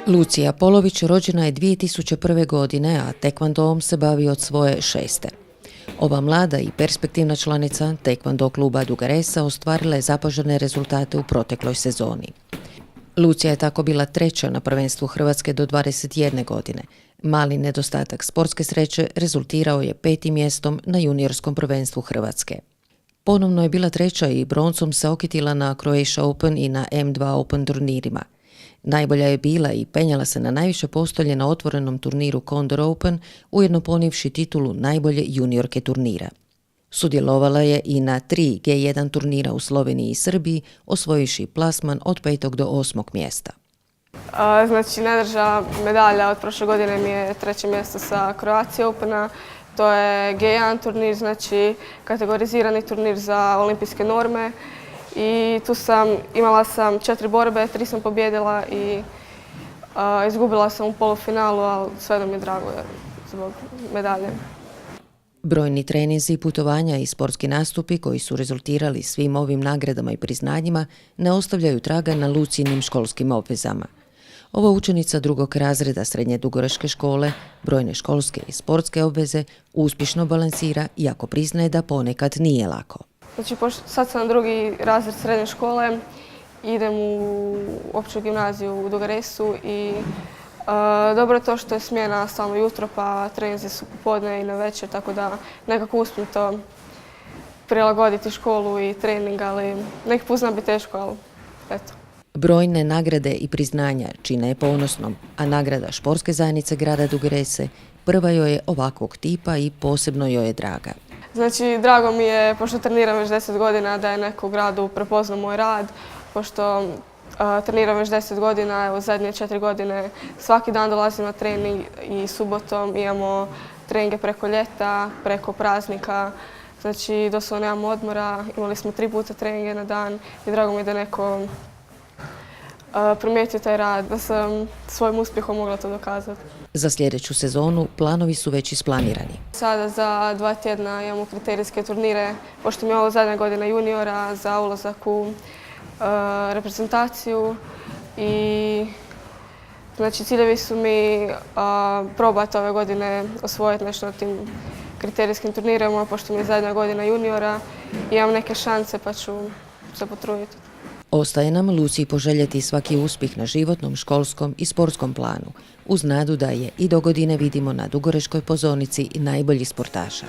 Lucija Polović rođena je 2001. godine, a tekvandoom se bavi od svoje 6. Ova mlada i perspektivna članica tekvando kluba Duga Resa ostvarila je zapažene rezultate u protekloj sezoni. Lucija je tako bila 3. na prvenstvu Hrvatske do 21 godine. Mali nedostatak sportske sreće rezultirao je 5. mjestom na juniorskom prvenstvu Hrvatske. Ponovno je bila 3. i broncom se okitila na Croatia Open i na M2 Open turnirima. Najbolja je bila i penjala se na najviše postolje na otvorenom turniru Condor Open, ujedno ponivši titulu najbolje juniorke turnira. Sudjelovala je i na 3 G1 turnira u Sloveniji i Srbiji, osvojivši plasman od 5. do 8. mjesta. Znači, najdrža medalja od prošle godine mi je 3. mjesto sa Croatia Opena. To je G1 turnir, znači kategorizirani turnir za olimpijske norme. I tu imala sam 4 borbe, 3 sam pobijedila i izgubila sam u polufinalu, ali sve mi je drago zbog medalje. Brojni treninzi, putovanja i sportski nastupi koji su rezultirali svim ovim nagradama i priznanjima ne ostavljaju traga na Lucijinim školskim obvezama. Ova učenica 2. razreda srednje dugoročke škole brojne školske i sportske obveze uspješno balansira, iako priznaje da ponekad nije lako. Znači, sad sam 2. razred srednje škole, idem u opću gimnaziju u Duga Resu i dobro je to što je smjena stalno jutro, pa treninzi su popodne i na večer, tako da nekako uspijem to prilagoditi školu i trening, ali neki put zna biti teško, ali eto. Brojne nagrade i priznanja čine je ponosnom, a nagrada športske zajednice grada Duge Rese prva joj je ovakvog tipa i posebno joj je draga. Znači, drago mi je, pošto treniram već 10 godina, da je neko u gradu prepoznao moj rad, pošto treniram već 10 godina, evo zadnje 4 godine svaki dan dolazim na trening i subotom imamo treninge preko ljeta, preko praznika, znači doslovno nemamo odmora, imali smo 3 puta treninge na dan i drago mi je da neko primijetio taj rad, da sam svojim uspjehom mogla to dokazati. Za sljedeću sezonu planovi su već isplanirani. Sada za 2 tjedna imamo kriterijske turnire, pošto mi je ovo zadnja godina juniora za ulazak u reprezentaciju i znači ciljevi su mi probati ove godine osvojiti nešto na tim kriterijskim turnirima, pošto mi je zadnja godina juniora i imam neke šanse pa ću se potruditi. Ostaje nam Luciji poželjeti svaki uspjeh na životnom, školskom i sportskom planu, uz nadu da je i do godine vidimo na dugoreškoj pozornici najboljih sportaša.